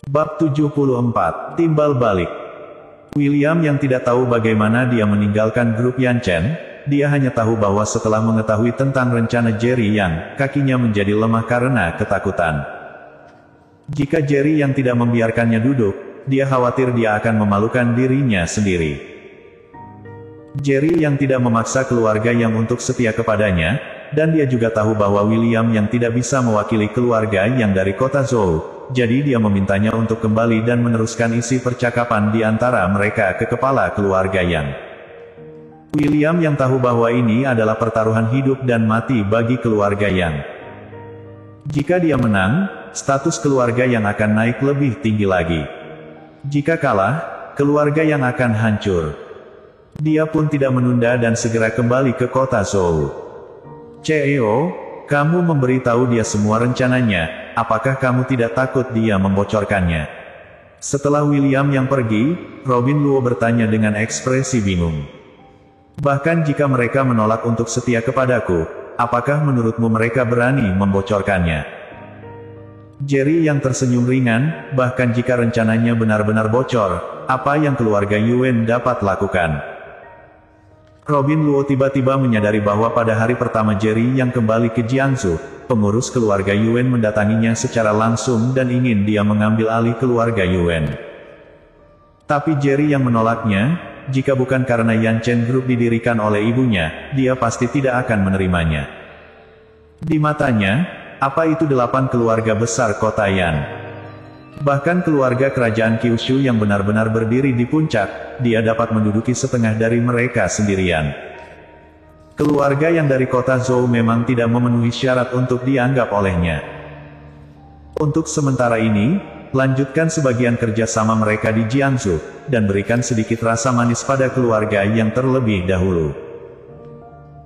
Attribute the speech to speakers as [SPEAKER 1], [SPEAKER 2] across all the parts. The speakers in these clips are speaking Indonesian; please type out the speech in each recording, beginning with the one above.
[SPEAKER 1] Bab 74, Timbal Balik. William yang tidak tahu bagaimana dia meninggalkan grup Yan Chen, dia hanya tahu bahwa setelah mengetahui tentang rencana Jerry Yang, kakinya menjadi lemah karena ketakutan. Jika Jerry yang tidak membiarkannya duduk, dia khawatir dia akan memalukan dirinya sendiri. Jerry yang tidak memaksa keluarga yang untuk setia kepadanya, dan dia juga tahu bahwa William yang tidak bisa mewakili keluarga yang dari kota Zhou. Jadi dia memintanya untuk kembali dan meneruskan isi percakapan di antara mereka ke kepala keluarga Yang. William yang tahu bahwa ini adalah pertaruhan hidup dan mati bagi keluarga Yang. Jika dia menang, status keluarga Yang akan naik lebih tinggi lagi. Jika kalah, keluarga Yang akan hancur. Dia pun tidak menunda dan segera kembali ke kota Zhou. CEO, kamu memberitahu dia semua rencananya. Apakah kamu tidak takut dia membocorkannya? Setelah William yang pergi, Robin Luo bertanya dengan ekspresi bingung. Bahkan jika mereka menolak untuk setia kepadaku, apakah menurutmu mereka berani membocorkannya? Jerry yang tersenyum ringan, bahkan jika rencananya benar-benar bocor, apa yang keluarga Yuan dapat lakukan? Robin Luo tiba-tiba menyadari bahwa pada hari pertama Jerry yang kembali ke Jiangsu, pengurus keluarga Yuan mendatanginya secara langsung dan ingin dia mengambil alih keluarga Yuan. Tapi Jerry yang menolaknya, jika bukan karena Yan Chen Group didirikan oleh ibunya, dia pasti tidak akan menerimanya. Di matanya, apa itu 8 keluarga besar kota Yan? Bahkan keluarga kerajaan Kyushu yang benar-benar berdiri di puncak, dia dapat menduduki setengah dari mereka sendirian. Keluarga yang dari kota Zhou memang tidak memenuhi syarat untuk dianggap olehnya. Untuk sementara ini, lanjutkan sebagian kerjasama mereka di Jiangsu, dan berikan sedikit rasa manis pada keluarga yang terlebih dahulu.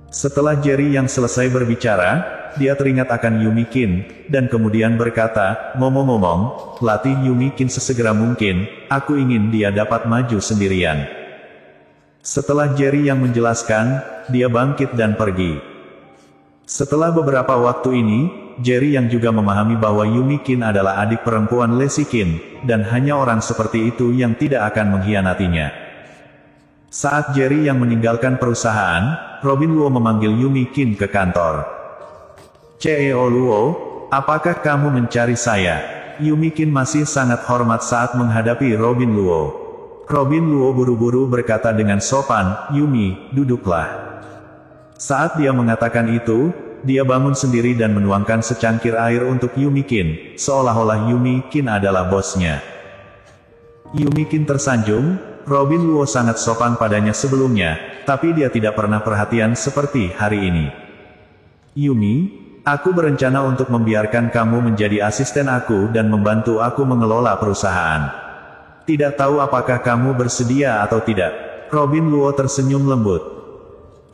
[SPEAKER 1] Setelah Jerry yang selesai berbicara, dia teringat akan Yumi Qin, dan kemudian berkata, ngomong-ngomong, latih Yumi Qin sesegera mungkin, aku ingin dia dapat maju sendirian. Setelah Jerry yang menjelaskan, dia bangkit dan pergi. Setelah beberapa waktu ini, Jerry yang juga memahami bahwa Yumi Qin adalah adik perempuan Lexi Qin, dan hanya orang seperti itu yang tidak akan mengkhianatinya. Saat Jerry yang meninggalkan perusahaan, Robin Luo memanggil Yumi Qin ke kantor. CEO Luo, apakah kamu mencari saya? Yumi Qin masih sangat hormat saat menghadapi Robin Luo. Robin Luo buru-buru berkata dengan sopan, Yumi, duduklah. Saat dia mengatakan itu, dia bangun sendiri dan menuangkan secangkir air untuk Yumi Qin, seolah-olah Yumi Qin adalah bosnya. Yumi Qin tersanjung, Robin Luo sangat sopan padanya sebelumnya, tapi dia tidak pernah perhatian seperti hari ini. Yumi, aku berencana untuk membiarkan kamu menjadi asisten aku dan membantu aku mengelola perusahaan. Tidak tahu apakah kamu bersedia atau tidak. Robin Luo tersenyum lembut.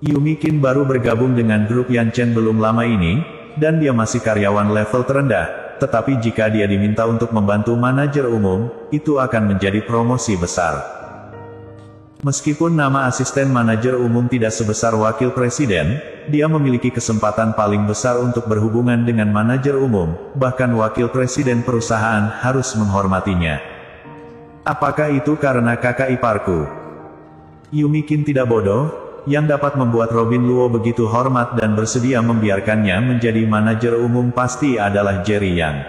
[SPEAKER 1] Yumi Qin baru bergabung dengan grup Yan Chen belum lama ini, dan dia masih karyawan level terendah, tetapi jika dia diminta untuk membantu manajer umum, itu akan menjadi promosi besar. Meskipun nama asisten manajer umum tidak sebesar wakil presiden, dia memiliki kesempatan paling besar untuk berhubungan dengan manajer umum, bahkan wakil presiden perusahaan harus menghormatinya. Apakah itu karena kakak iparku? Yumi Qin tidak bodoh, yang dapat membuat Robin Luo begitu hormat dan bersedia membiarkannya menjadi manajer umum pasti adalah Jerry Yang.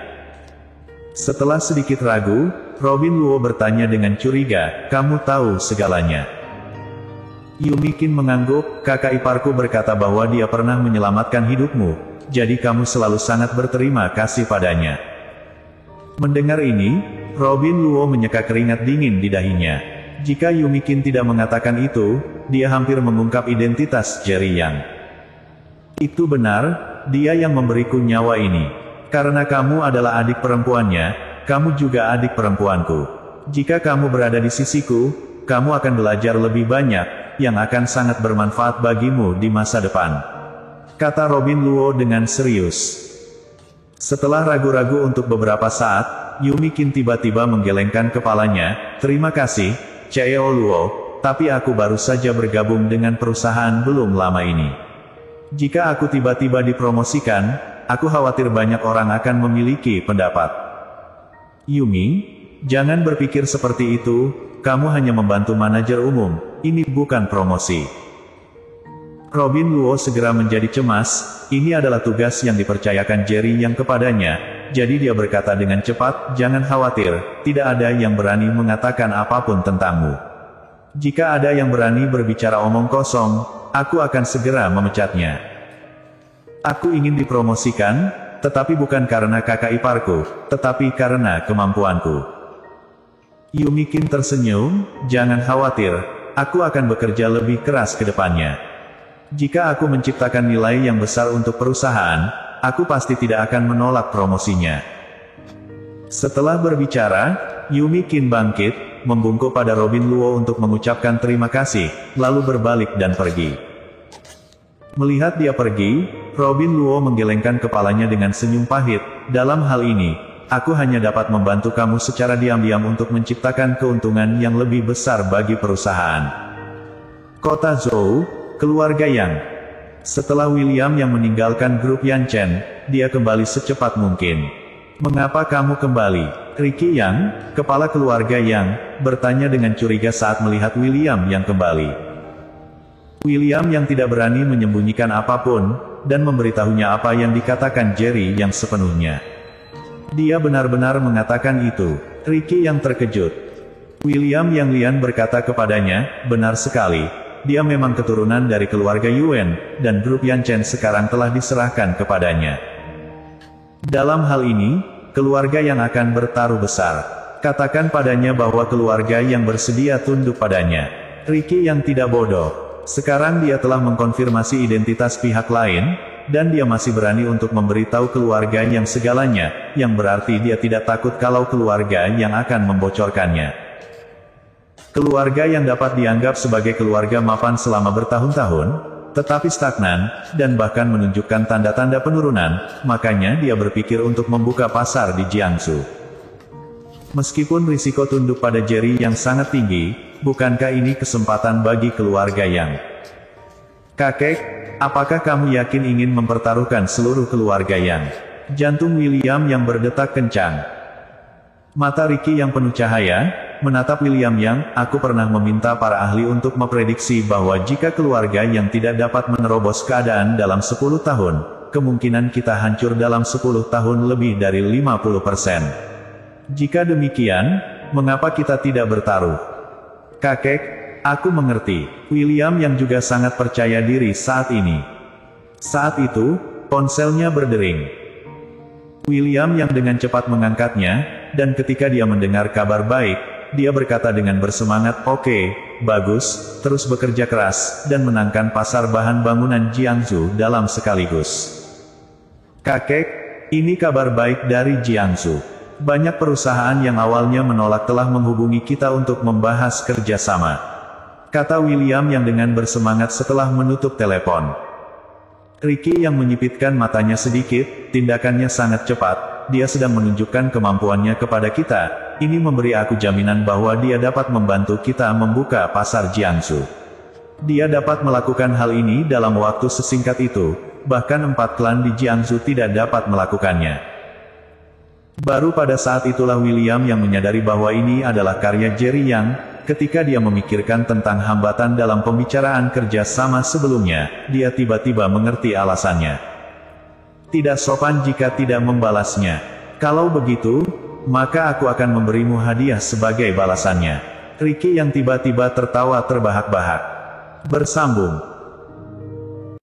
[SPEAKER 1] Setelah sedikit ragu, Robin Luo bertanya dengan curiga, kamu tahu segalanya? Yumi Qin mengangguk, kakak iparku berkata bahwa dia pernah menyelamatkan hidupmu, jadi kamu selalu sangat berterima kasih padanya. Mendengar ini, Robin Luo menyeka keringat dingin di dahinya. Jika Yumi Qin tidak mengatakan itu, dia hampir mengungkap identitas Jerry Yang. Itu benar, dia yang memberiku nyawa ini. Karena kamu adalah adik perempuannya, kamu juga adik perempuanku. Jika kamu berada di sisiku, kamu akan belajar lebih banyak, yang akan sangat bermanfaat bagimu di masa depan. Kata Robin Luo dengan serius. Setelah ragu-ragu untuk beberapa saat, Yumi Qin tiba-tiba menggelengkan kepalanya, terima kasih, CEO Luo, tapi aku baru saja bergabung dengan perusahaan belum lama ini. Jika aku tiba-tiba dipromosikan, aku khawatir banyak orang akan memiliki pendapat. Yumi, Jangan berpikir seperti itu, kamu hanya membantu manajer umum, ini bukan promosi. Robin Luo segera menjadi cemas, ini adalah tugas yang dipercayakan Jerry yang kepadanya, jadi dia berkata dengan cepat, jangan khawatir, tidak ada yang berani mengatakan apapun tentangmu. Jika ada yang berani berbicara omong kosong, aku akan segera memecatnya. Aku ingin dipromosikan, tetapi bukan karena kakak iparku, tetapi karena kemampuanku. Yumikin tersenyum, jangan khawatir, aku akan bekerja lebih keras ke depannya. Jika aku menciptakan nilai yang besar untuk perusahaan, aku pasti tidak akan menolak promosinya. Setelah berbicara, Yumikin bangkit, membungkuk pada Robin Luo untuk mengucapkan terima kasih, lalu berbalik dan pergi. Melihat dia pergi, Robin Luo menggelengkan kepalanya dengan senyum pahit, dalam hal ini, aku hanya dapat membantu kamu secara diam-diam untuk menciptakan keuntungan yang lebih besar bagi perusahaan. Kota Zhou, keluarga Yang. Setelah William yang meninggalkan grup Yanchen, dia kembali secepat mungkin. Mengapa kamu kembali? Ricky Yang, kepala keluarga Yang, bertanya dengan curiga saat melihat William yang kembali. William yang tidak berani menyembunyikan apapun, dan memberitahunya apa yang dikatakan Jerry yang sepenuhnya. Dia benar-benar mengatakan itu. Ricky yang terkejut. William yang Lian berkata kepadanya, benar sekali. Dia memang keturunan dari keluarga Yuan, dan grup Yanchen sekarang telah diserahkan kepadanya. Dalam hal ini, keluarga yang akan bertaruh besar. Katakan padanya bahwa keluarga yang bersedia tunduk padanya. Ricky yang tidak bodoh. Sekarang dia telah mengkonfirmasi identitas pihak lain, dan dia masih berani untuk memberitahu keluarga yang segalanya, yang berarti dia tidak takut kalau keluarga yang akan membocorkannya. Keluarga yang dapat dianggap sebagai keluarga mapan selama bertahun-tahun, tetapi stagnan, dan bahkan menunjukkan tanda-tanda penurunan, makanya dia berpikir untuk membuka pasar di Jiangsu. Meskipun risiko tunduk pada Jerry yang sangat tinggi, bukankah ini kesempatan bagi keluarga Yang? Kakek, apakah kamu yakin ingin mempertaruhkan seluruh keluarga Yang? Jantung William yang berdetak kencang. Mata Ricky yang penuh cahaya, menatap William Yang, aku pernah meminta para ahli untuk memprediksi bahwa jika keluarga yang tidak dapat menerobos keadaan dalam 10 tahun, kemungkinan kita hancur dalam 10 tahun lebih dari 50%. Jika demikian, mengapa kita tidak bertaruh? Kakek, aku mengerti. William yang juga sangat percaya diri saat ini. Saat itu, ponselnya berdering. William yang dengan cepat mengangkatnya, dan ketika dia mendengar kabar baik, dia berkata dengan bersemangat, oke, bagus, terus bekerja keras, dan menangkan pasar bahan bangunan Jiangsu dalam sekaligus. Kakek, ini kabar baik dari Jiangsu. Banyak perusahaan yang awalnya menolak telah menghubungi kita untuk membahas kerjasama. Kata William yang dengan bersemangat setelah menutup telepon. Ricky yang menyipitkan matanya sedikit, tindakannya sangat cepat, dia sedang menunjukkan kemampuannya kepada kita, ini memberi aku jaminan bahwa dia dapat membantu kita membuka pasar Jiangsu. Dia dapat melakukan hal ini dalam waktu sesingkat itu, bahkan 4 klan di Jiangsu tidak dapat melakukannya. Baru pada saat itulah William yang menyadari bahwa ini adalah karya Jerry Yang. Ketika dia memikirkan tentang hambatan dalam pembicaraan kerja sama sebelumnya, dia tiba-tiba mengerti alasannya. Tidak sopan jika tidak membalasnya. Kalau begitu, maka aku akan memberimu hadiah sebagai balasannya. Ricky yang tiba-tiba tertawa terbahak-bahak. Bersambung.